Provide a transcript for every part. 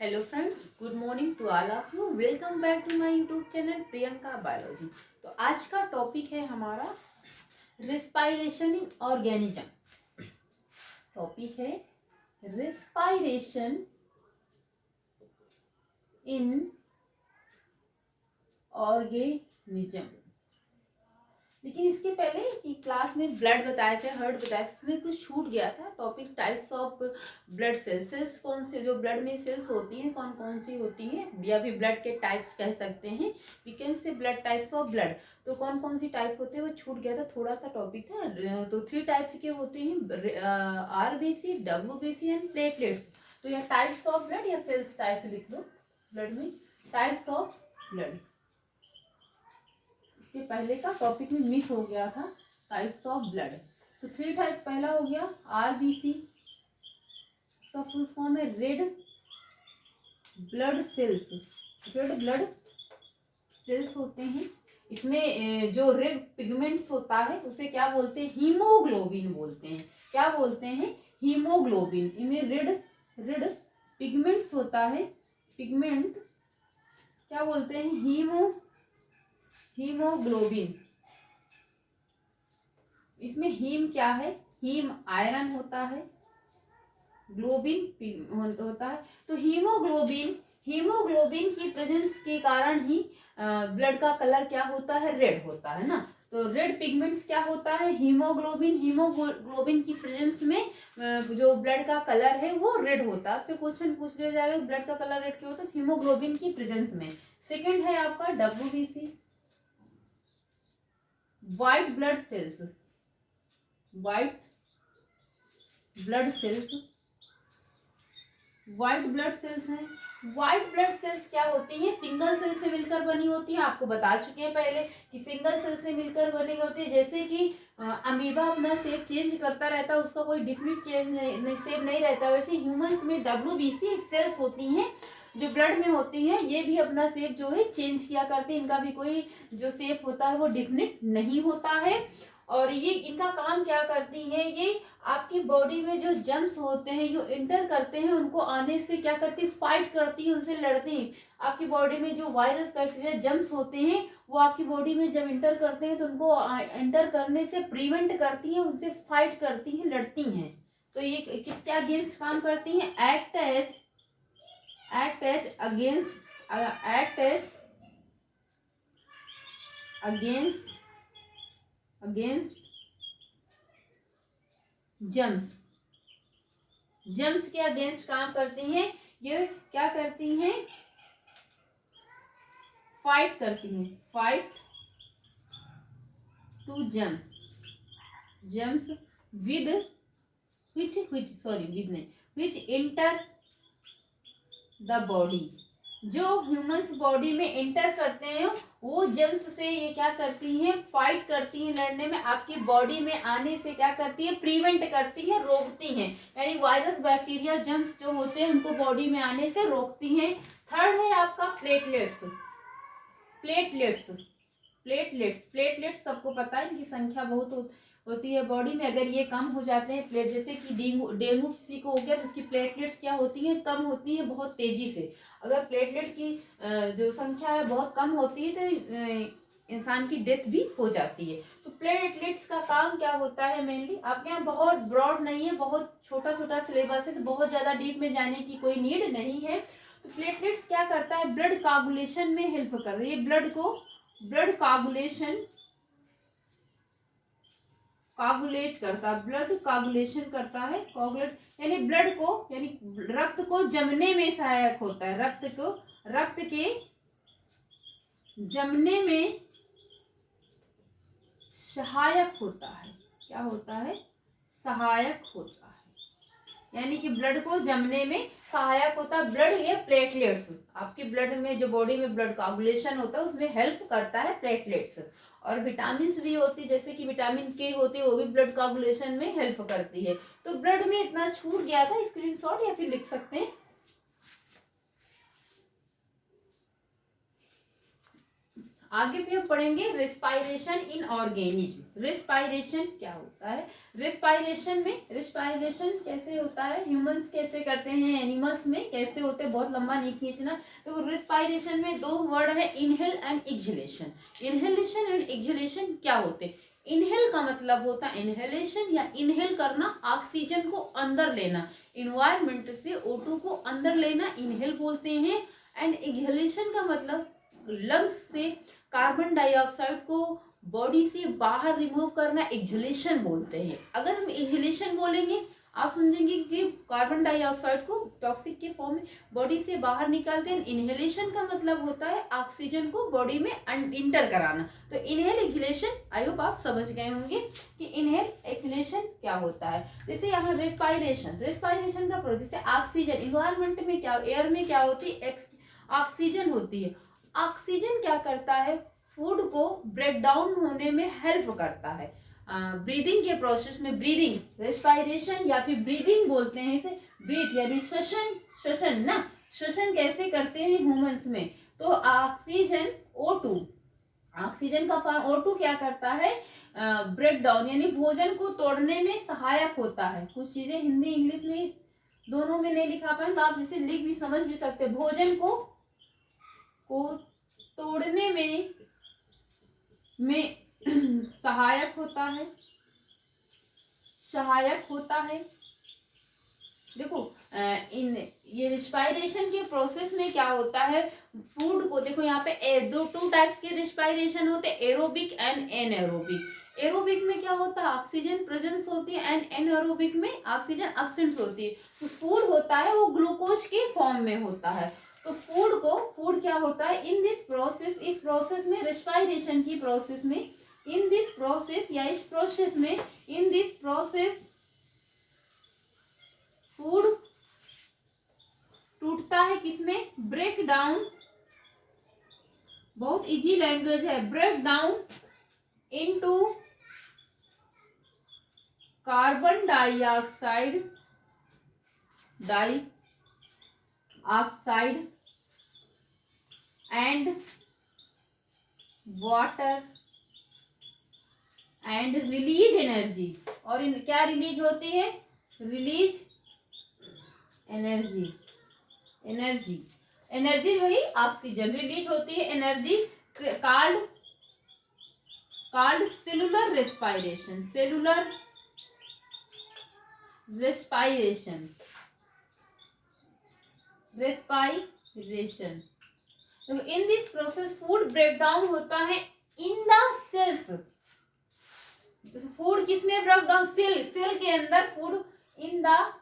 Hello friends, good morning to all of you. Welcome back to my YouTube channel Priyanka biology. तो आज का topic है हमारा respiration in organism. Topic है respiration in organism. लेकिन इसके पहले कि क्लास में ब्लड बताए थे, हार्ट बताया था, इसमें कुछ छूट गया था। Topic types of blood cells. Cells कौन से जो ब्लड में सेल्स होती हैं कौन कौन सी होती हैं, या भी ब्लड के टाइप्स कह सकते हैं। We can say blood types of blood. तो कौन कौन सी टाइप होते हैं वो छूट गया था, थोड़ा सा टॉपिक था। तो 3 टाइप्स के होते हैं, आरबीसी, डब्ल्यूबीसी एंड प्लेटलेट्स। तो यह टाइप्स ऑफ ब्लड या सेल्स टाइप्स लिख दो ब्लड में, टाइप्स ऑफ ब्लड। ये पहले का टॉपिक में मिस हो गया था, टाइप्स ऑफ ब्लड। तो 3 टाइप्स, पहला हो गया आरबीसी, इसका फुल फॉर्म है red blood cells. Red blood cells होते हैं, इसमें जो रेड पिगमेंट्स होता है उसे क्या बोलते हैं, हीमोग्लोबिन बोलते हैं। क्या बोलते हैं, हीमोग्लोबिन। इनमें रेड रेड पिगमेंट्स होता है, पिगमेंट क्या बोलते हैं, हीमोग्लोबिन। इसमें हीम क्या है, हीम आयरन होता है, ग्लोबिन होता है। तो हीमोग्लोबिन की प्रेजेंस के कारण ही ब्लड का कलर क्या होता है, रेड होता है ना। तो रेड पिगमेंट्स क्या होता है, हीमोग्लोबिन की प्रेजेंस में जो ब्लड का कलर है वो रेड होता है। आपसे क्वेश्चन पूछ लिया जाएगा ब्लड का कलर रेड क्यों होता है, हीमोग्लोबिन की प्रेजेंस में। सेकेंड है आपका WBC, white blood cells. White blood cells, white blood cells हैं। व्हाइट ब्लड सेल्स क्या होती हैं, सिंगल सेल से मिलकर बनी होती है। आपको बता चुके हैं पहले कि सिंगल सेल से मिलकर बनी होती है। जैसे कि अमीबा अपना शेप चेंज करता रहता है, उसका कोई डिफिनिट शेप नहीं रहता, वैसे ह्यूमंस में डब्ल्यूबीसी सेल्स होती हैं जो ब्लड में होती हैं। ये भी अपना शेप जो है चेंज किया करते हैं, इनका भी कोई जो शेप होता है वो डिफिनिट नहीं होता है। और ये इनका काम क्या करती है, ये आपकी बॉडी में जो जम्स होते हैं, जो इंटर करते हैं, उनको आने से क्या करती है, फाइट करती है, उनसे लड़ती है। आपकी बॉडी में जो वायरस बैक्टीरिया जम्स होते हैं वो आपकी बॉडी में जब इंटर करते हैं तो उनको इंटर करने से प्रिवेंट करती है, उनसे फाइट करती है, लड़ती हैं। तो ये किसके अगेंस्ट काम करती हैं, एक्ट एज अगेंस्ट जम्स के अगेंस्ट काम करती हैं। ये क्या करती हैं, फाइट करती हैं, fight to germs with which enter the body. जो ह्यूमंस बॉडी में इंटर करते हैं वो जम्स से ये क्या करती हैं, फाइट करती हैं लड़ने में, आपकी बॉडी में आने से क्या करती है, प्रिवेंट करती है, रोकती हैं। यानी वायरस बैक्टीरिया जम्स जो होते हैं उनको बॉडी में आने से रोकती हैं। थर्ड है आपका प्लेटलेट्स। प्लेटलेट्स सबको पता है, इनकी संख्या बहुत होती है बॉडी में। अगर ये कम हो जाते हैं प्लेट, जैसे कि डेंगू किसी को हो गया तो उसकी प्लेटलेट्स क्या होती हैं, कम होती हैं बहुत तेजी से। अगर प्लेटलेट की जो संख्या है बहुत कम होती है तो इंसान की डेथ भी हो जाती है। तो प्लेटलेट्स का काम क्या होता है मेनली, आपके यहाँ बहुत ब्रॉड नहीं है, बहुत छोटा छोटा सिलेबस है, तो बहुत ज्यादा डीप में जाने की कोई नीड नहीं है। तो प्लेटलेट्स क्या करता है, ब्लड कागुलेशन में हेल्प कर रही है, ब्लड कागुलेट करता है, ब्लड कागुलेशन करता है। कागुलेट यानी ब्लड को, यानी रक्त को जमने में सहायक होता है, रक्त के जमने में सहायक होता है। क्या होता है, सहायक होता है, यानी कि ब्लड को जमने में सहायक होता है। ब्लड, ये प्लेटलेट्स आपके ब्लड में जो बॉडी में ब्लड कागुलेशन होता है उसमें हेल्प करता है प्लेटलेट्स। और विटामिन भी होती है, जैसे कि विटामिन के होती है, वो भी ब्लड कागुलेशन में हेल्प करती है। तो ब्लड में इतना छूट गया था, स्क्रीनशॉट या फिर लिख सकते हैं। आगे भी हम पढ़ेंगे रेस्पायरेशन इन ऑर्गेनिज्म। रेस्पायरेशन क्या होता है, रेस्पायरेशन कैसे होता है, ह्यूमंस कैसे करते हैं, एनिमल्स में कैसे होते हैं, बहुत लंबा नहीं खींचना। तो रेस्पायरेशन में दो वर्ड है, inhale and exhalation. Inhalation and exhalation क्या होते हैं? इनहेल का मतलब होता है इनहेलेशन या इनहेल करना, ऑक्सीजन को अंदर लेना, इन्वायरमेंट से O2 को अंदर लेना इनहेल बोलते हैं। एंड एक्सहेलेशन का मतलब लंग्स से कार्बन डाइऑक्साइड को बॉडी से बाहर रिमूव करना एक्सहेलेशन बोलते हैं। अगर हम एक्सहेलेशन बोलेंगे आप समझेंगे कि कार्बन डाइऑक्साइड को टॉक्सिक के फॉर्म में बॉडी से बाहर निकालते हैं। इनहेलेशन का मतलब होता है ऑक्सीजन को बॉडी में इंटर कराना। तो इनहेल एक्सहेलेशन आई होप आप समझ गए होंगे कि इनहेल एक्सहेलेशन क्या होता है। जैसे यहाँ रेस्पायरेशन का प्रोसेस है, ऑक्सीजन इन्वायरमेंट में क्या, एयर में क्या होती है, ऑक्सीजन होती है। ऑक्सीजन क्या करता है, फूड को ब्रेक डाउन होने में हेल्प करता है। ब्रीदिंग के प्रोसेस में, ब्रीदिंग रेस्पायरेशन या फिर ब्रीदिंग बोलते हैं इसे, ब्रीथ यानी श्वसन कैसे करते हैं ह्यूमंस में। तो ऑक्सीजन O2, ऑक्सीजन का फॉर्म O2 क्या करता है, ब्रेक डाउन यानी भोजन को तोड़ने में सहायक होता है। कुछ चीजें हिंदी इंग्लिश में दोनों में नहीं लिखा पाए तो आप जिसे लिख भी समझ भी सकते हैं। भोजन को तोड़ने में सहायक होता है। देखो ये रिस्पायरेशन के प्रोसेस में क्या होता है, फूड को देखो यहाँ पे टू टाइप्स के रिस्पायरेशन होते हैं, एरोबिक एंड एनएरोबिक। एरोबिक में क्या होता है, ऑक्सीजन प्रेजेंस होती है एंड एनएरोबिक में ऑक्सीजन एब्सेंट होती है। तो फूड होता है वो ग्लूकोज के फॉर्म में होता है। तो फूड क्या होता है, इन दिस प्रोसेस, इस प्रोसेस में, रेस्पायरेशन की प्रोसेस में, इन दिस प्रोसेस फूड टूटता है किसमें, ब्रेक डाउन, बहुत इजी लैंग्वेज है, break down into carbon dioxide and water and release energy. और क्या रिलीज होती है, रिलीज एनर्जी वही ऑक्सीजन, रिलीज होती है एनर्जी, कॉल्ड सेलुलर रेस्पायरेशन। तो in this process food break down होता है इन द सेल्स। फूड किसमें ब्रेक डाउन, सेल के अंदर food, in the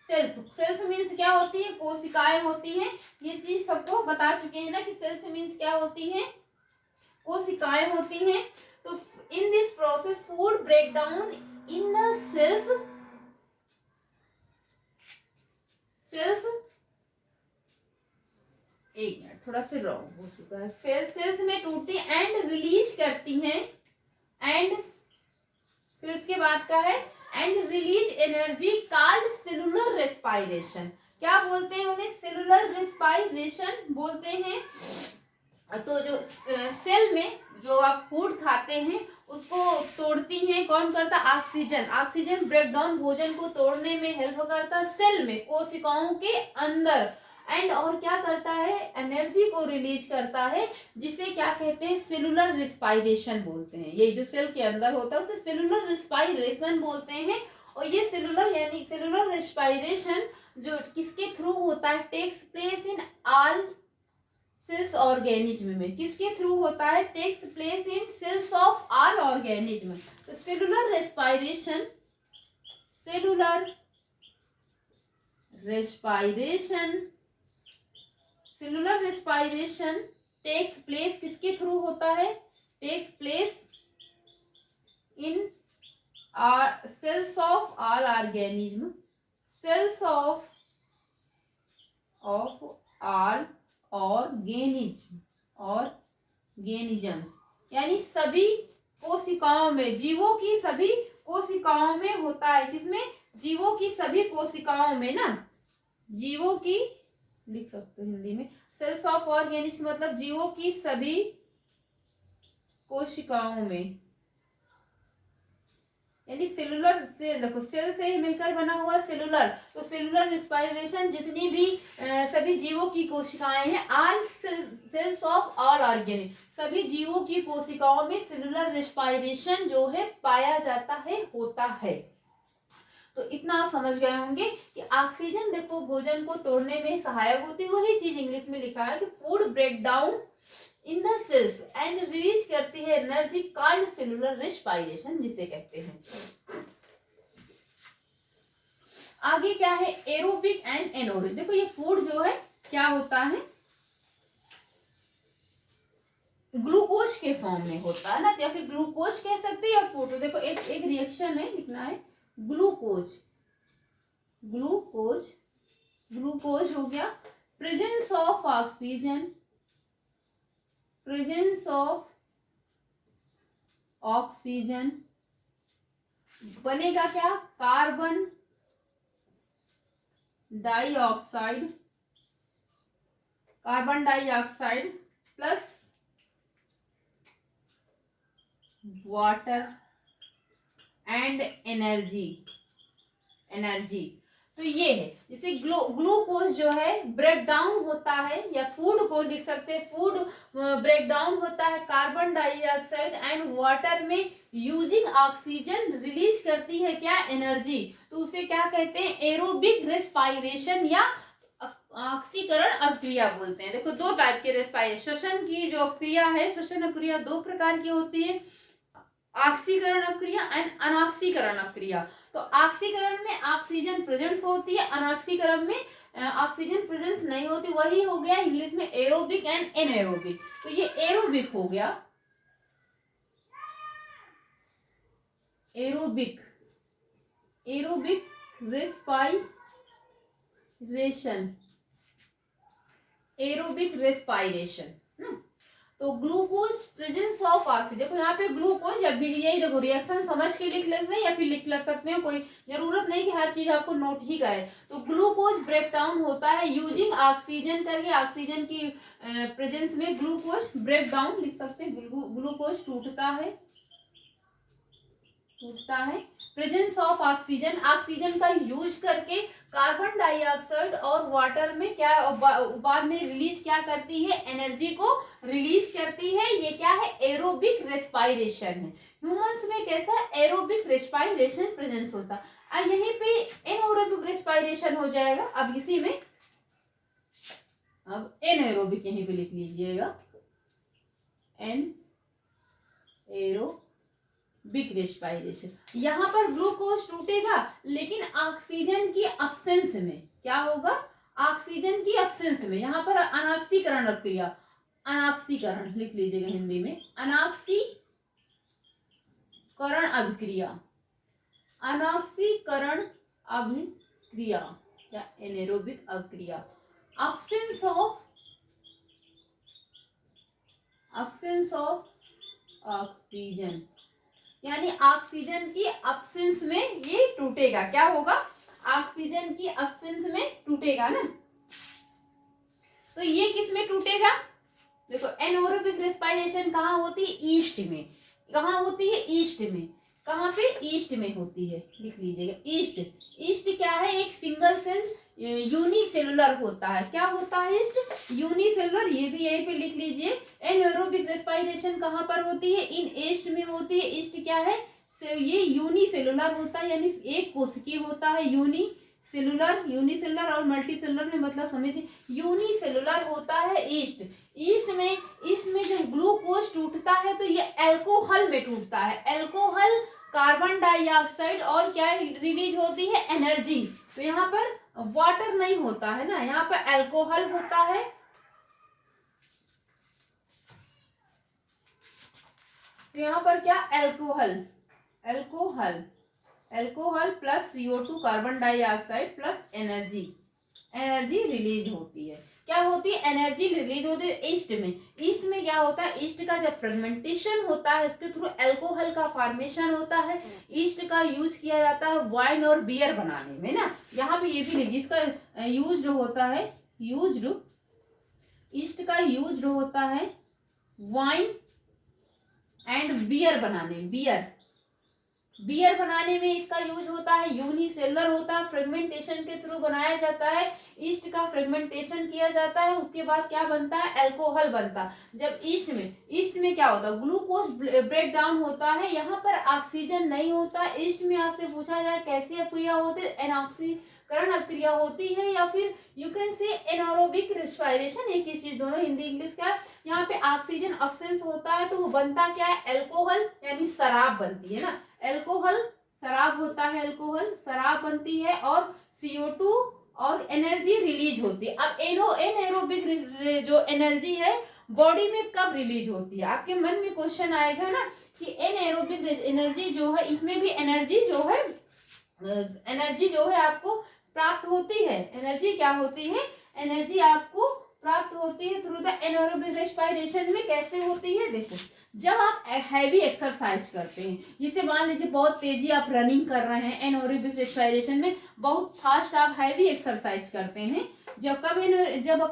sales means क्या होती है, कोशिकाएं होती हैं। ये चीज सबको बता चुके हैं ना कि सेल्स मीन्स क्या होती हैं, कोशिकाएं होती हैं। तो in this process food break down in the cells एक मिनट थोड़ा सा रॉन्ग हो चुका है, फिर सेल्स में टूटती एंड रिलीज करती हैं, एंड फिर उसके बाद का है and release energy called cellular respiration. क्या बोलते हैं उन्हें, सेलुलर रेस्पायरेशन बोलते हैं। तो जो सेल में जो आप फूड खाते हैं उसको तोड़ती हैं, कौन करता, ऑक्सीजन ब्रेक डाउन भोजन को तोड़ने में हेल्प करता है सेल में, कोशिकाओं के अंदर। एंड और क्या करता है, एनर्जी को रिलीज करता है, जिसे क्या कहते हैं, सेलुलर रिस्पायरेशन बोलते हैं। ये जो सेल के अंदर होता है उसे सेलुलर रिस्पायरेशन बोलते हैं। और ये सेलुलर रिस्पायरेशन जो किसके थ्रू होता है, takes place in all cells organism में, किसके थ्रू होता है, takes place in cells of all organism. तो सेलुलर रेस्पायरेशन टेक्स प्लेस किसके थ्रू होता है, takes place in cells of all organism, cells of all organism यानी सभी कोशिकाओं में, जीवों की सभी कोशिकाओं में होता है। किसमें, जीवों की सभी कोशिकाओं में ना, जीवों की लिख सकते हो हिंदी में, सेल्स ऑफ ऑर्गेनिज मतलब जीवों की सभी कोशिकाओं में, यानी सेलुलर सेल, देखो सेल से ही मिलकर बना हुआ सेलुलर, तो सेलुलर रेस्पिरेशन जितनी भी सभी जीवों की कोशिकाएं हैं, all cells of all organism, सभी जीवों की कोशिकाओं में सेलुलर रेस्पिरेशन जो है पाया जाता है, होता है। तो इतना आप समझ गए होंगे कि ऑक्सीजन देखो भोजन को तोड़ने में सहायक होती है, वही चीज इंग्लिश में लिखा है कि food break down in the cells and release करती है एनर्जी कॉल्ड सेलुलर रेस्पिरेशन, जिसे कहते हैं। आगे क्या है, एरोबिक एंड एनोबिक। देखो ये फूड जो है क्या होता है, ग्लूकोज के फॉर्म में होता है ना, या फिर ग्लूकोज कह सकते हैं या फूड। तो देखो एक रिएक्शन है, लिखना है ग्लूकोज, ग्लूकोज, ग्लूकोज हो गया, presence of oxygen, presence of oxygen, बनेगा क्या, carbon dioxide, carbon dioxide plus water and energy, energy. तो ये है, जैसे ग्लूकोज जो है ब्रेक डाउन होता है, या फूड को लिख सकते हैं, फूड ब्रेक डाउन होता है कार्बन डाइऑक्साइड एंड वाटर में, यूजिंग ऑक्सीजन रिलीज करती है क्या, एनर्जी। तो उसे क्या कहते हैं, एरोबिक रेस्पिरेशन या ऑक्सीकरण अभिक्रिया बोलते हैं। देखो दो टाइप के रेस्पिरेशन, श्वसन की जो अभिक्रिया है, श्वसन अभिक्रिया दो प्रकार की होती है, ऑक्सीकरण अभिक्रिया एंड अनऑक्सीकरण अभिक्रिया। तो ऑक्सीकरण में ऑक्सीजन प्रेजेंस होती है, अनऑक्सीकरण में ऑक्सीजन प्रेजेंस नहीं होती, वही हो गया इंग्लिश में एरोबिक एंड एनएरोबिक। तो ये एरोबिक हो गया, aerobic, aerobic respiration, aerobic respiration. तो ग्लूकोज प्रेजेंस ऑफ ऑक्सीजन, देखो यहाँ पे ग्लूकोज या यही देखो रिएक्शन समझ के लिख सकते हैं या फिर लिख सकते हो, कोई जरूरत नहीं कि हर चीज आपको नोट ही करे। तो ग्लूकोज ब्रेक डाउन होता है यूजिंग ऑक्सीजन करके, ऑक्सीजन की प्रेजेंस में ग्लूकोज ब्रेक डाउन लिख सकते हैं, ग्लूकोज टूटता है, टूटता है, प्रेजेंस ऑफ ऑक्सीजन, ऑक्सीजन का यूज करके कार्बन डाइऑक्साइड और वाटर में क्या बाद में रिलीज क्या करती है, एनर्जी को रिलीज करती है। ये क्या है, एरोबिक रेस्पिरेशन है। ह्यूमंस में कैसा एरोबिक रेस्पिरेशन प्रेजेंस होता है। अब यहीं पे एनएरोबिक रेस्पिरेशन हो जाएगा। अब इसी में अब एनएरोबिक यहीं पे लिख लीजिएगा, एन एरो बिग रेस्पिरेशन। यहाँ पर ग्लूकोज टूटेगा लेकिन ऑक्सीजन की अब्सेंस में क्या होगा, ऑक्सीजन की अब्सेंस में यहाँ पर अनऑक्सीकरण अभिक्रिया, अनऑक्सीकरण लिख लीजिएगा हिंदी में, अनऑक्सीकरण अभिक्रिया, अनऑक्सीकरण अभिक्रिया या एनेरोबिक अभिक्रिया, अब्सेंस ऑफ ऑक्सीजन, यानी ऑक्सीजन की अब्सेंस में ये टूटेगा। क्या होगा, ऑक्सीजन की अब्सेंस में टूटेगा ना। तो ये किस में टूटेगा, देखो एनएरोबिक रेस्पिरेशन कहाँ होती है, ईस्ट में। कहाँ होती है, ईस्ट में। कहाँ पे, ईस्ट में होती है, लिख लीजिएगा ईस्ट। ईस्ट क्या है, एक सिंगल सेल यूनिसेलुलर होता है। क्या होता है, ईस्ट यूनिसेलुलर, ये भी यहीं पे लिख लीजिए। एनएरोबिक रेस्पिरेशन कहाँ पर होती है, इन ईस्ट में होती है। ईस्ट क्या है, ये यूनिसेलुलर होता है, यानी एक कोशिकीय होता है। यूनिसेलुलर, यूनिसेलुलर और मल्टीसेलुलर में मतलब समझिए, यूनिसेलुलर होता है ईस्ट। ईस्ट में जब ग्लूकोज टूटता है तो ये अल्कोहल में टूटता है। अल्कोहल, कार्बन डाइऑक्साइड और क्या रिलीज होती है, एनर्जी। तो यहाँ पर वाटर नहीं होता है ना, यहाँ पर अल्कोहल होता है। तो यहाँ पर क्या, alcohol, alcohol plus CO2 carbon dioxide plus energy, energy release होती है। क्या होती है, एनर्जी रिलीज होती है ईस्ट में। ईस्ट में क्या होता है, ईस्ट का जब फ्रेगमेंटेशन होता है इसके थ्रू अल्कोहल का फॉर्मेशन होता है। ईस्ट का यूज किया जाता है वाइन और बियर बनाने में ना। यहाँ पे ये भी लिखिए, इसका यूज जो होता है, यूज्ड ईस्ट का यूज होता है वाइन एंड बियर बनाने, बियर बनाने में इसका यूज होता है। यूनिसेलुलर होता है, फ्रेगमेंटेशन के थ्रू बनाया जाता है। ईस्ट का फ्रेगमेंटेशन किया जाता है, उसके बाद क्या बनता है, अल्कोहल बनता है। जब ईस्ट में क्या होता है, ग्लूकोज ब्रेक डाउन होता है, यहाँ पर ऑक्सीजन नहीं होता। ईस्ट में आपसे पूछा जाए कैसी अक्रिया होती है, एनऑक्सीकरण अक्रिया होती है, या फिर you can say anaerobic respiration, एक ही चीज, दोनों हिंदी इंग्लिश का। यहाँ पे ऑक्सीजन अब्सेंस होता है तो वो बनता क्या है, अल्कोहल यानी शराब बनती है ना, अल्कोहल शराब होता है, अल्कोहल शराब बनती है, और CO2 और एनर्जी रिलीज होती है। अब एनएरोबिक जो एनर्जी है बॉडी में कब रिलीज होती है, आपके मन में क्वेश्चन आएगा ना कि एनएरोबिक एनर्जी जो है, इसमें भी एनर्जी जो है आपको प्राप्त होती है। एनर्जी क्या होती है, एनर्जी आपको प्राप्त होती है थ्रू द एनारोबिक रेस्पिरेशन में। कैसे होती है, देखो, जब आप हैवी एक्सरसाइज करते हैं, जिसे मान लीजिए बहुत तेजी आप रनिंग कर रहे हैं, एनारोबिक रेस्पिरेशन में बहुत फास्ट आप हैवी एक्सरसाइज करते हैं, जब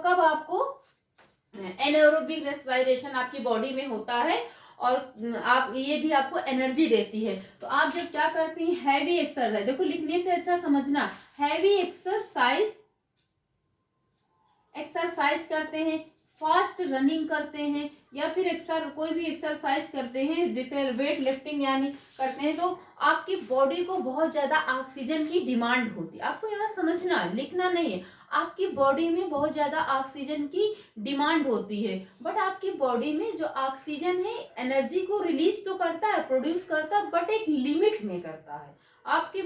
कब आपको एनारोबिक रेस्पिरेशन आपकी बॉडी में होता है, और आप ये भी आपको एनर्जी देती है। तो आप जब क्या करते हैं, हैवी एक्सरसाइज, देखो लिखने से अच्छा समझना, हैवी एक्सरसाइज करते हैं, फास्ट रनिंग करते हैं, या फिर कोई भी एक्सरसाइज करते हैं, जैसे वेट लिफ्टिंग यानी करते हैं, तो आपकी बॉडी को बहुत ज्यादा ऑक्सीजन की डिमांड होती है। आपको यहाँ समझना है, लिखना नहीं है, आपकी बॉडी में बहुत ज्यादा ऑक्सीजन की डिमांड होती है। बट आपकी बॉडी में जो ऑक्सीजन है एनर्जी को रिलीज तो करता है, प्रोड्यूस करता है, बट एक लिमिट में करता है, आपके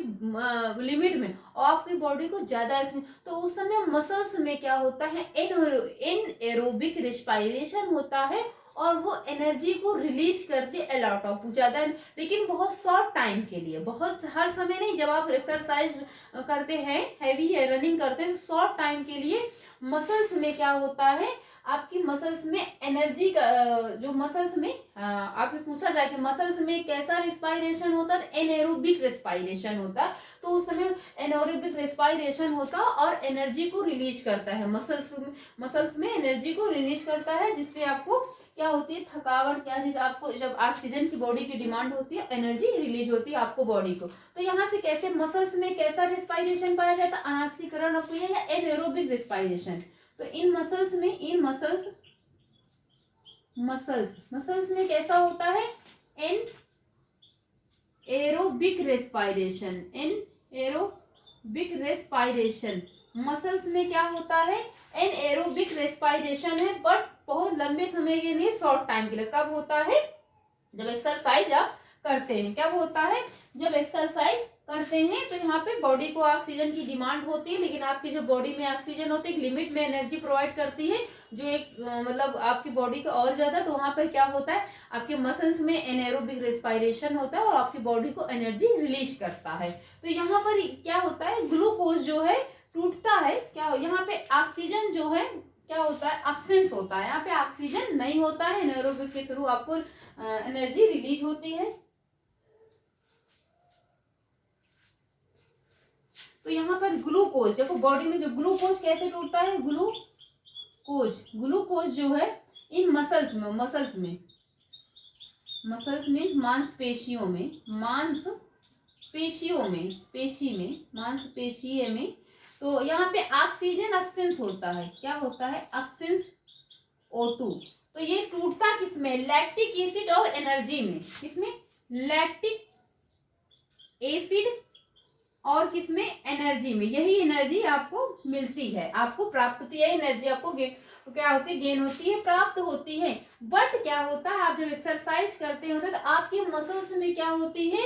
लिमिट में, और आपकी बॉडी को ज्यादा, तो उस समय मसल्स में क्या होता है, एनएरोबिक रेस्पिरेशन होता है, और वो एनर्जी को रिलीज करती है अलॉट ऑफ ज्यादा, लेकिन बहुत शॉर्ट टाइम के लिए, बहुत हर समय नहीं। जब आप एक्सरसाइज करते हैं, हैवी रनिंग करते हैं, तो शॉर्ट टाइम के लिए मसल्स में क्या होता है, आपकी मसल्स में एनर्जी का जो मसल्स में आपसे पूछा जाए कि मसल्स में कैसा रेस्पिरेशन होता है, एनएरोबिक रेस्पिरेशन होता है। तो उस समय एनएरोबिक रेस्पिरेशन होता है और एनर्जी को रिलीज करता है, मसल्स में एनर्जी को रिलीज करता है, जिससे आपको क्या होती है, थकावट, क्या चीज, आपको जब ऑक्सीजन की बॉडी की डिमांड होती है, एनर्जी रिलीज होती है आपको बॉडी को। तो यहाँ से कैसे मसल्स में कैसा रेस्पिरेशन पाया जाता है, अनॉक्सीकरण अक्रिया या एनएरोबिक रेस्पिरेशन। तो इन मसल्स में कैसा होता है, एरोबिक रेस्पिरेशन, मसल्स में क्या होता है, एनएरोबिक रेस्पिरेशन है, बट बहुत लंबे समय के लिए, शॉर्ट टाइम के लिए। कब होता है, जब एक्सरसाइज आप करते हैं। क्या होता है, जब एक्सरसाइज करते हैं तो यहाँ पे बॉडी को ऑक्सीजन की डिमांड होती है, लेकिन आपकी जो बॉडी में ऑक्सीजन होती है एक लिमिट में एनर्जी प्रोवाइड करती है, जो एक मतलब आपकी बॉडी को और ज्यादा। तो वहां पर क्या होता है, आपके मसल्स में एनारोबिक रेस्पिरेशन होता है और आपकी बॉडी को एनर्जी रिलीज करता है। तो यहाँ पर क्या होता है, ग्लूकोज जो है टूटता है, क्या यहाँ पे ऑक्सीजन जो है क्या होता है, अब्सेंस होता है, यहाँ पे ऑक्सीजन नहीं होता है, एनारोबिक के थ्रू आपको एनर्जी रिलीज होती है। तो यहाँ पर ग्लूकोज, देखो बॉडी में जो ग्लूकोज कैसे टूटता है, ग्लूकोज जो है इन मसल्स में मांसपेशियों में, तो यहाँ पे ऑक्सीजन अब्सेंस होता है। क्या होता है, अब्सेंस O2। तो ये टूटता किसमें, लैक्टिक एसिड और एनर्जी में। किसमें, लैक्टिक एसिड और किसमें, एनर्जी में। यही एनर्जी आपको मिलती है, आपको प्राप्त होती है, एनर्जी आपको क्या होती है, गेन होती है, प्राप्त होती है। बट क्या होता है, आप जब एक्सरसाइज करते होते तो आपके मसल्स में क्या होती है,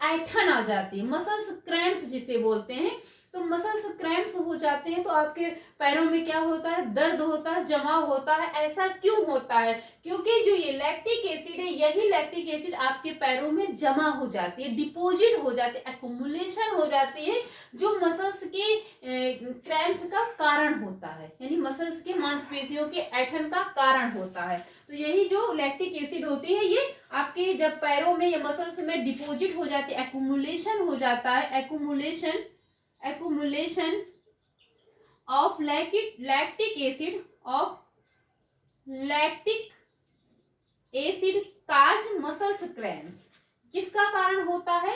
ऐठन आ जाती है, मसल्स क्रैम्प्स जिसे बोलते हैं। तो मसल्स क्रैम्प्स हो जाते हैं तो आपके पैरों में क्या होता है, दर्द होता है, जमाव होता है। ऐसा क्यों होता है, क्योंकि जो ये लैक्टिक एसिड है, यही लैक्टिक एसिड आपके पैरों में जमा हो जाती है, डिपोजिट हो जाती है, एक्युमुलेशन हो जाती है, जो मसल्स के क्रैम्प्स का कारण होता है, यानी मसल्स के मांसपेशियों के ऐठन का कारण होता है। तो यही जो लैक्टिक एसिड होती है, ये आपके जब पैरों में या मसल्स में डिपोजिट हो जाती है, एक्युमुलेशन हो जाता है, accumulation of lactic acid lactic acid cause muscles cramps, किसका कारण होता है?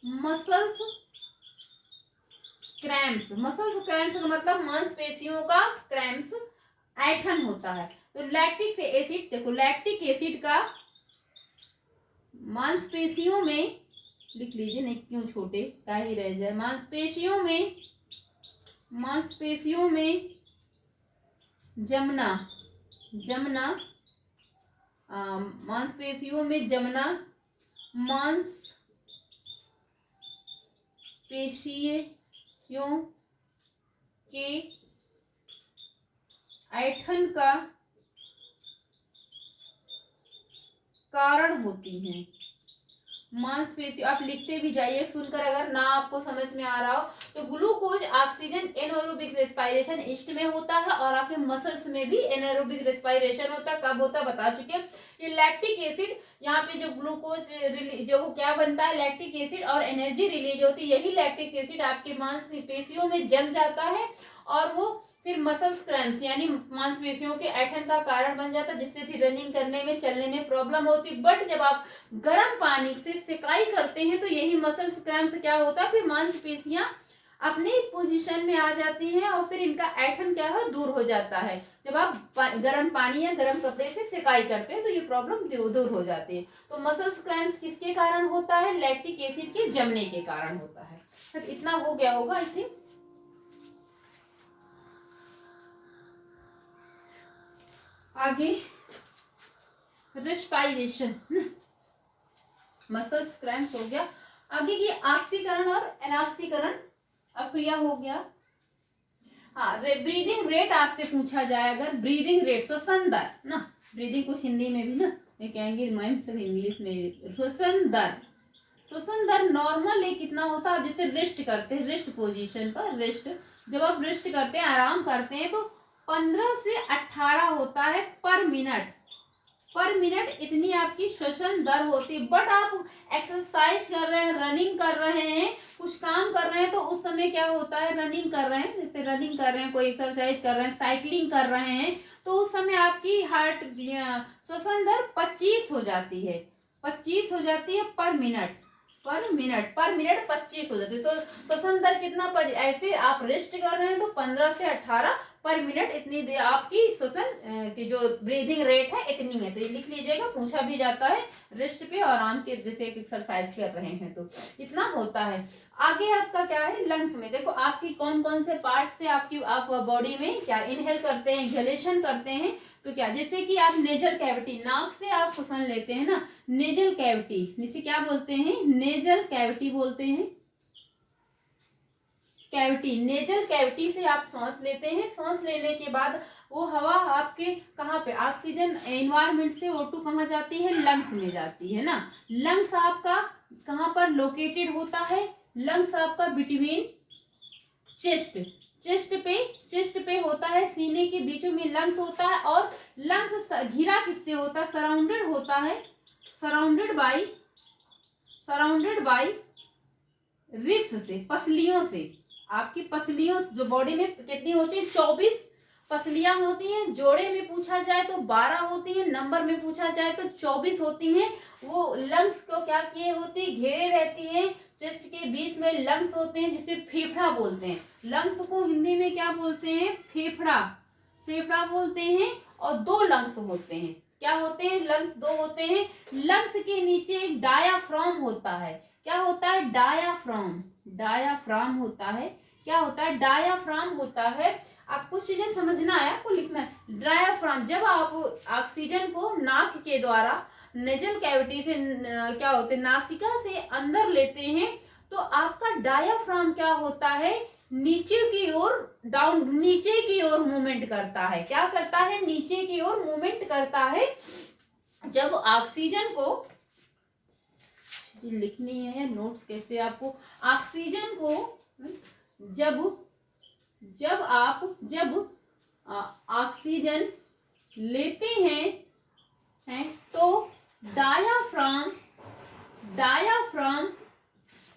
Muscles cramps. मसल्स क्रैम्प्स का मतलब मांसपेशियों का क्रैम्प्स, ऐंठन होता है। तो लैक्टिक से एसिड, देखो लैक्टिक एसिड का मांसपेशियों में, लिख लीजिए नहीं क्यों छोटे क्या ही रह जाए, मांसपेशियों में जमना, मांसपेशियों में जमना, मांसपेशियों के ऐंठन का कारण होती हैं। मांसपेशी, आप लिखते भी जाइए सुनकर, अगर ना आपको समझ में आ रहा हो तो glucose oxygen anaerobic respiration east में होता है और आपके मसल्स में भी एनारोबिक रेस्पिरेशन होता है। कब होता है बता चुके हैं। ये लैक्टिक एसिड, यहाँ पे जो ग्लूकोज जो क्या बनता है, लैक्टिक एसिड, और एनर्जी रिलीज होती है, यही लैक्टिक एसिड आपके मांसपेशियों में जम जाता है और वो फिर मसल्स क्रैम्प्स यानी मांसपेशियों के ऐंठन का कारण बन जाता है, जिससे फिर रनिंग करने में, चलने में प्रॉब्लम होती। बट जब आप गर्म पानी से सिकाई करते हैं तो यही मसल्स क्रैम्प्स क्या होता है, फिर मांसपेशियां अपनी पोजीशन में आ जाती हैं और फिर इनका ऐंठन क्या है, दूर हो जाता है। जब आप गर्म पानी या गर्म कपड़े से सिकाई करते हैं तो ये प्रॉब्लम दूर हो जाती है। तो मसल्स क्रैम्प्स किसके कारण होता है? लैक्टिक एसिड के जमने के कारण होता है। सर इतना हो गया होगा आई थिंक। आगे रेस्पिरेशन, मसल्स क्रैम्प्स हो गया। आगे की ऑक्सीकरण और एनॉक्सीकरण अक्रिया हो गया। हाँ, ब्रीदिंग रेट आपसे पूछा जाए, अगर ब्रीदिंग रेट, श्वसन दर ना, ब्रीदिंग कुछ हिंदी में भी ना ये कहेंगे मैम, सब इंग्लिश में। श्वसन दर नॉर्मल कितना होता है? जैसे रेस्ट करते हैं, रेस्ट पोजीशन पर, रेस्ट जब आप रेस्ट करते हैं, आराम करते हैं, तो 15 से 18 होता है पर मिनट। इतनी आपकी श्वसन दर होती है। बट आप एक्सरसाइज कर रहे हैं, रनिंग कर रहे हैं, कुछ काम कर रहे हैं, तो उस समय क्या होता है, रनिंग कर रहे हैं, जैसे रनिंग कर रहे हैं, कोई एक्सरसाइज कर रहे हैं, साइकिलिंग कर रहे हैं, तो उस समय आपकी हार्ट श्वसन दर 25 हो जाती है, 25 हो जाती है पर मिनट 25 हो जाती है। तो श्वसन दर कितना, ऐसे आप रेस्ट कर रहे हैं तो 15 से 18 पर मिनट, इतनी देर आपकी श्वसन की जो ब्रीदिंग रेट है इतनी है। तो ये लिख लीजिएगा, पूछा भी जाता है रेस्ट पे और आराम के, जैसे एक्सरसाइज कर रहे हैं तो इतना होता है। आगे आपका क्या है, लंग्स में देखो आपकी कौन कौन से पार्ट से आपकी आप बॉडी में क्या इनहेल करते हैं, एक्सहेलेशन करते हैं। तो क्या, जैसे कि आप नेजल कैविटी, नाक से आप श्वसन लेते हैं ना, नेजल कैविटी, नीचे क्या बोलते हैं, नेजल कैविटी बोलते हैं, कैविटी, नेजल कैविटी से आप सांस लेते हैं। सांस लेने के बाद वो हवा आपके कहाँ पे, ऑक्सीजन एनवायरमेंट से O2 कहाँ जाती है, लंग्स में जाती है ना। लंग्स आपका कहाँ पर लोकेटेड होता है, लंग्स आपका बिटवीन चेस्ट पे होता है, सीने के बीच में लंग्स होता है। और लंग्स घिरा किससे होता है, सराउंडेड होता है, सराउंडेड बाई रिब्स से, पसलियों से। आपकी पसलियों जो बॉडी में कितनी होती है, 24 पसलियां होती हैं। जोड़े में पूछा जाए तो 12 होती है, नंबर में पूछा जाए तो 24 होती हैं। वो लंग्स को क्या किए होती है, घेरे रहती हैं। चेस्ट के बीच में लंग्स होते हैं जिसे फेफड़ा बोलते हैं। लंग्स को हिंदी में क्या बोलते हैं, फेफड़ा बोलते हैं। और 2 लंग्स होते हैं, क्या होते हैं, लंग्स 2 होते हैं। लंग्स के नीचे एक डायाफ्राम होता है। क्या होता है, डायाफ्राम होता है। क्या होता है, डायाफ्राम होता है। आप कुछ चीजें समझना है, आपको लिखना है। डायाफ्राम, जब आप ऑक्सीजन को नाक के द्वारा नेजल कैविटी से क्या होते हैं, नासिका से अंदर लेते हैं, तो आपका डायाफ्राम क्या होता है, नीचे की ओर मूवमेंट करता है। क्या करता है, नीचे की ओर मूवमेंट करता है। जब ऑक्सीजन को लिखनी है नोट्स कैसे आपको, ऑक्सीजन को जब आप ऑक्सीजन लेते हैं तो डायाफ्राम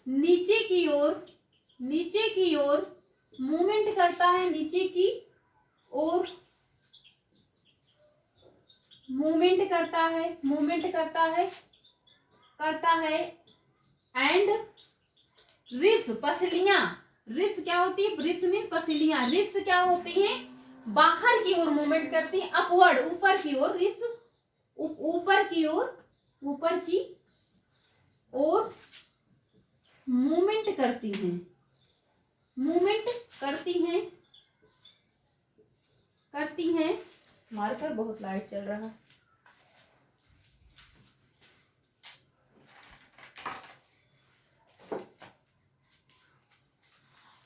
नीचे की ओर मूवमेंट करता है, नीचे की ओर मूवमेंट करता है, मूवमेंट करता है, करता है। एंड रिब्स, पसलियां, रिब्स क्या होती है, रिब्स मीन पसलियां, रिब्स क्या होती हैं, बाहर की ओर मूवमेंट करती हैं, अपवर्ड, ऊपर की ओर, रिब्स ऊपर की ओर, ऊपर की ओर मूवमेंट करती हैं, मूवमेंट करती हैं, करती हैं। मार्कर बहुत लाइट चल रहा है।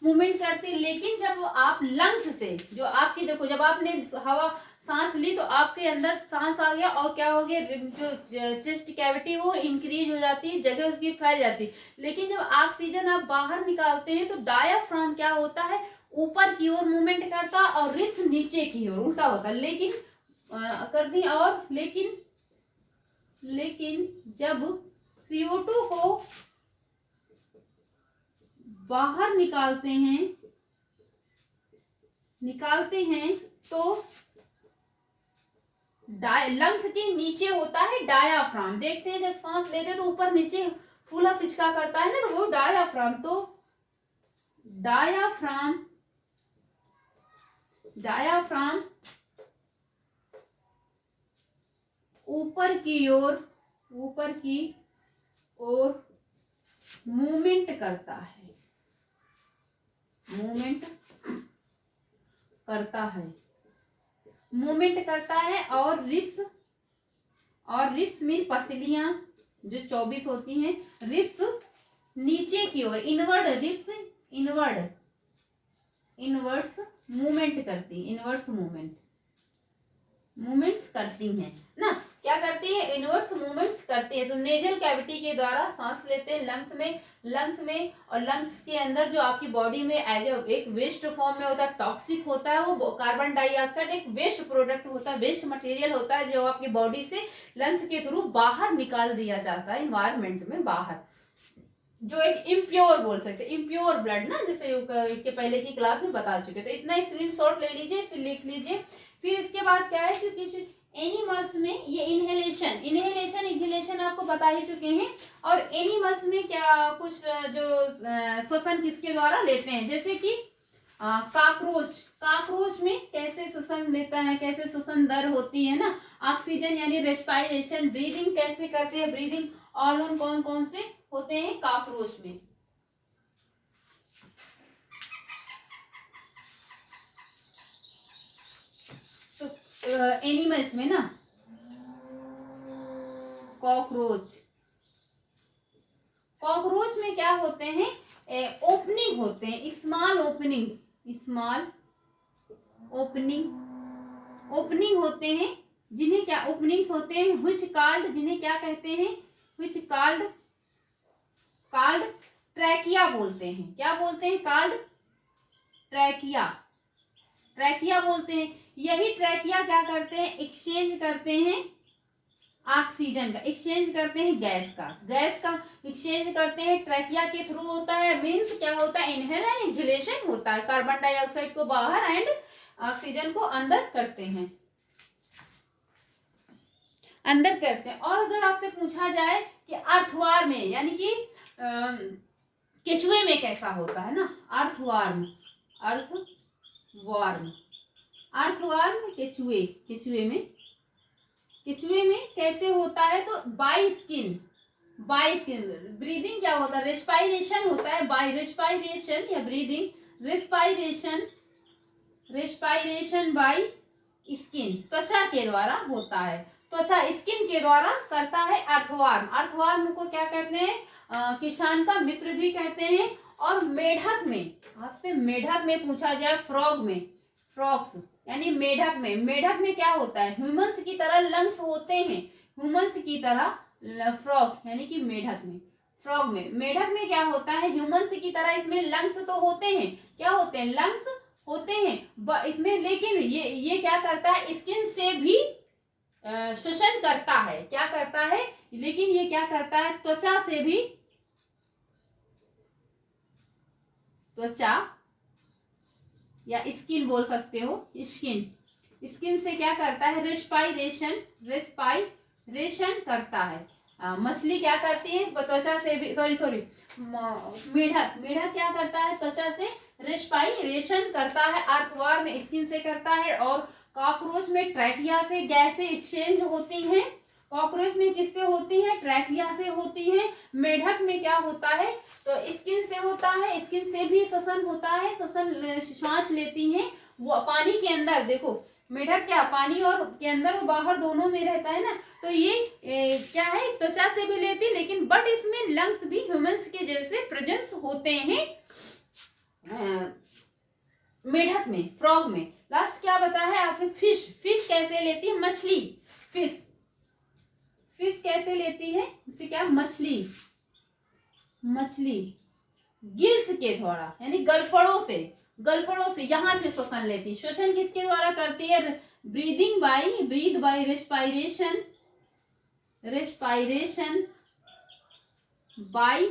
मूवमेंट करती, लेकिन जब आप लंग्स से, जो आपकी देखो, जब आपने हवा सांस ली तो आपके अंदर सांस आ गया और क्या हो गया, जो चेस्ट कैविटी वो इंक्रीज हो जाती है, जगह उसकी फैल जाती है। लेकिन जब ऑक्सीजन आप बाहर निकालते हैं तो डायाफ्राम क्या होता है, ऊपर की ओर मूवमेंट करता और रिब्स नीचे की ओर, उल्टा होता। लेकिन कर दी, और लेकिन जब CO2 को बाहर निकालते हैं तो लंग्स के नीचे होता है डायाफ्राम। देखते हैं जब सांस लेते हैं तो ऊपर नीचे फूला फिचका करता है ना, तो वो डायाफ्राम। तो डायाफ्राम ऊपर की ओर मूवमेंट करता है, मूवमेंट करता है। और रिब्स मीन पसलियां जो 24 होती हैं, रिब्स नीचे की ओर, इनवर्ड, रिब्स इनवर्ड्स मूवमेंट करती, इनवर्ड्स मूवमेंट्स करती हैं ना। क्या करती है, इनवर्ड्स मूवमेंट्स करती है। तो नेजल कैविटी के द्वारा सांस लेते हैं लंग्स में, और लंग्स के अंदर जो आपकी बॉडी में एज एक वेस्ट फॉर्म में होता है, टॉक्सिक होता है, वो कार्बन डाइऑक्साइड एक वेस्ट प्रोडक्ट होता है, वेस्ट मटेरियल होता है, जो आपकी बॉडी से लंग्स के थ्रू बाहर निकाल दिया जाता है इन्वायरमेंट में बाहर, जो एक इम्प्योर बोल सकते हैं, इम्प्योर ब्लड ना, जैसे इसके पहले की क्लास में बता चुके। तो इतना स्क्रीनशॉट ले लीजिए, फिर लिख लीजिए। फिर इसके बाद क्या है कि कुछ एनिमल्स में ये इनहेलेशन आपको बता ही चुके हैं। और एनिमल्स में क्या कुछ जो श्वसन किसके द्वारा लेते हैं, जैसे कि काकरोच में कैसे श्वसन लेता है, कैसे श्वसन दर होती है ना, ऑक्सीजन यानी रेस्पिरेशन, ब्रीदिंग कैसे करते हैं, ब्रीदिंग ऑर्गन कौन कौन से होते हैं काकरोच में। तो एनिमल्स में ना कॉकरोच में क्या होते हैं, ओपनिंग होते हैं, स्मॉल ओपनिंग होते हैं, जिन्हें क्या ओपनिंग्स होते हैं, व्हिच कॉल्ड, जिन्हें क्या कहते हैं, व्हिच कॉल्ड ट्रैकिया बोलते हैं। क्या बोलते हैं, कॉल्ड ट्रैकिया बोलते हैं। यही ट्रैकिया क्या करते हैं, एक्सचेंज करते हैं ऑक्सीजन का, एक्सचेंज करते हैं गैस का एक्सचेंज करते हैं, ट्रैकिया के थ्रू होता है। मीन्स क्या होता है, इनहेल एंड एक्सहेलेशन होता है, कार्बन डाइऑक्साइड को बाहर एंड ऑक्सीजन को अंदर करते हैं। और अगर आपसे पूछा जाए कि अर्थवार्म में, यानी कि केचुए में कैसा होता है ना, अर्थवार्म केचुए में कैसे होता है, तो बाय स्किन ब्रीदिंग क्या होता है, रेस्पिरेशन होता है, बाय रेस्पिरेशन या ब्रीदिंग, रेस्पिरेशन बाय स्किन, त्वचा के द्वारा होता है, त्वचा स्किन के द्वारा करता है अर्थवार्म को क्या कहते हैं, किसान का मित्र भी कहते हैं। और मेढक में, आपसे मेढक में पूछा जाए, फ्रॉग्स यानी मेढक में क्या होता है, ह्यूमंस की तरह लंग्स होते हैं, ह्यूमंस की तरह फ्रॉग यानी कि मेढक में क्या होता है, ह्यूमंस की तरह इसमें लंग्स तो होते हैं, क्या होते हैं, लंग्स होते हैं इसमें, लेकिन ये क्या करता है, स्किन से भी श्वसन करता है, क्या करता है, लेकिन ये क्या करता है, त्वचा से भी, त्वचा या स्किन बोल सकते हो, स्किन से क्या करता है, रेस्पायरेशन करता है। मछली क्या करती है, त्वचा से भी, सॉरी मेढक क्या करता है, त्वचा से रेस्पायरेशन करता है। अर्थवर्म में स्किन से करता है, और कॉकरोच में ट्रैकिया से गैसें एक्सचेंज होती हैं। कॉकरोच में किससे होती है, ट्रैकिया से होती है। मेढक में क्या होता है, तो स्किन से होता है, स्किन से भी श्वसन होता है, श्वसन सांस लेती हैं वो पानी के अंदर। देखो मेढक क्या पानी और के अंदर और बाहर दोनों में रहता है ना, तो ये क्या है, त्वचा से भी लेती है, लेकिन बट इसमें लंग्स भी ह्यूमंस के जैसे प्रेजेंस होते हैं मेढक में, फ्रॉग में। लास्ट क्या बता है आपने, फिश कैसे लेती है, मछली फिश कैसे लेती है, इसे क्या, मछली गिल्स के द्वारा, यानी गलफड़ों से यहां से श्वसन लेती है। श्वसन किसके द्वारा करती है, breathe by respiration by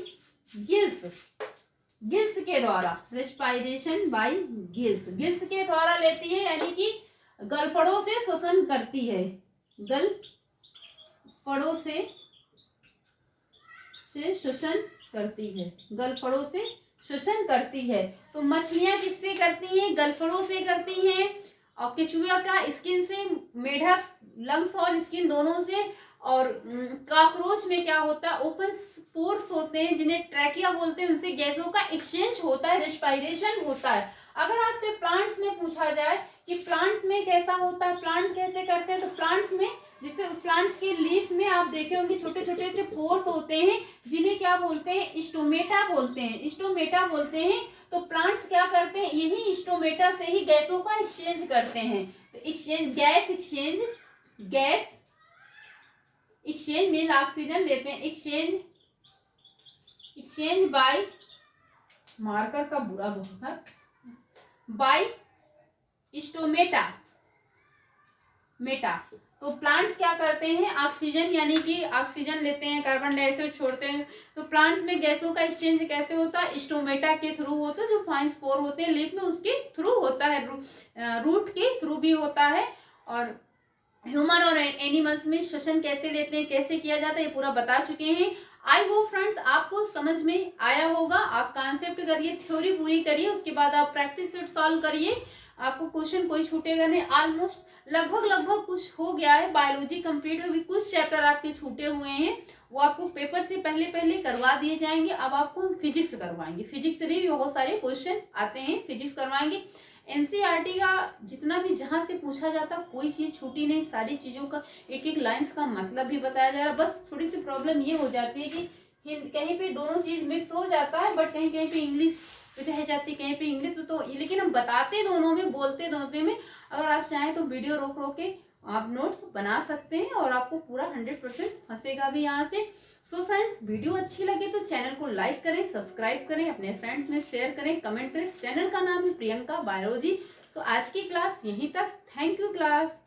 gills के द्वारा, रेस्पायरेशन बाय गिल्स के द्वारा लेती है, यानी कि गलफड़ों से श्वसन करती है, गलफड़ों से श्वसन करती है। तो मछलियां किससे करती हैं, गलफड़ों से करती हैं, और केचुआ का स्किन से, मेढक लंग्स और स्किन दोनों से, और कॉकरोच में क्या होता है, ओपन पोर्स होते हैं जिन्हें ट्रैकिया बोलते हैं, उनसे गैसों का एक्सचेंज होता है, रेस्पायरेशन होता है। अगर आपसे प्लांट्स में पूछा जाए कि प्लांट में कैसा होता है, प्लांट कैसे करते हैं, तो प्लांट्स में, जैसे प्लांट्स के लीफ में आप देखे होंगे छोटे छोटे से पोर्स होते हैं, जिन्हें क्या बोलते हैं, स्टोमेटा बोलते हैं। तो प्लांट्स क्या करते हैं, यही स्टोमेटा से ही गैसों का एक्सचेंज करते हैं। तो गैस एक्सचेंज मीन ऑक्सीजन लेते हैं, एक्सचेंज बाय, मार्कर का बुरा बहुत है, बाय स्टोमेटा। तो प्लांट्स क्या करते हैं, ऑक्सीजन, यानी कि ऑक्सीजन लेते हैं, कार्बन डाइऑक्साइड छोड़ते हैं। तो प्लांट्स में गैसों का एक्सचेंज कैसे होता है, स्टोमेटा के थ्रू होता है, जो फाइन स्पोर होते हैं लीफ में उसके थ्रू होता है, रूट के थ्रू भी होता है। और ह्यूमन और एनिमल्स में श्वसन कैसे लेते हैं, कैसे किया जाता है, ये पूरा बता चुके हैं। आई होप फ्रेंड्स आपको समझ में आया होगा। आप कॉन्सेप्ट करिए, थ्योरी पूरी करिए, उसके बाद आप प्रैक्टिस सेट सॉल्व करिए, आपको क्वेश्चन कोई छूटेगा नहीं। ऑलमोस्ट लगभग कुछ हो गया है, बायोलॉजी कंप्लीट हो गई, कुछ चैप्टर आपके छूटे हुए हैं, वो आपको पेपर से पहले करवा दिए जाएंगे। अब आपको फिजिक्स करवाएंगे, फिजिक्स से भी बहुत सारे क्वेश्चन आते हैं, फिजिक्स करवाएंगे। एनसीईआरटी का जितना भी जहां से पूछा जाता, कोई चीज छूटी नहीं, सारी चीजों का एक लाइंस का मतलब भी बताया जा रहा। बस थोड़ी सी प्रॉब्लम ये हो जाती है कि कहीं पे दोनों चीज मिक्स हो जाता है, बट कहीं पे इंग्लिश रह जाती, कहीं पे इंग्लिश में, तो लेकिन हम बताते दोनों में, बोलते दोनों में। अगर आप चाहें तो वीडियो रोक के आप नोट्स बना सकते हैं, और आपको पूरा 100% फंसेगा भी यहाँ से। सो फ्रेंड्स, वीडियो अच्छी लगे तो चैनल को लाइक करें, सब्सक्राइब करें, अपने फ्रेंड्स में शेयर करें, कमेंट करें। चैनल का नाम है प्रियंका बायोलॉजी। सो आज की क्लास यहीं तक। Thank you class.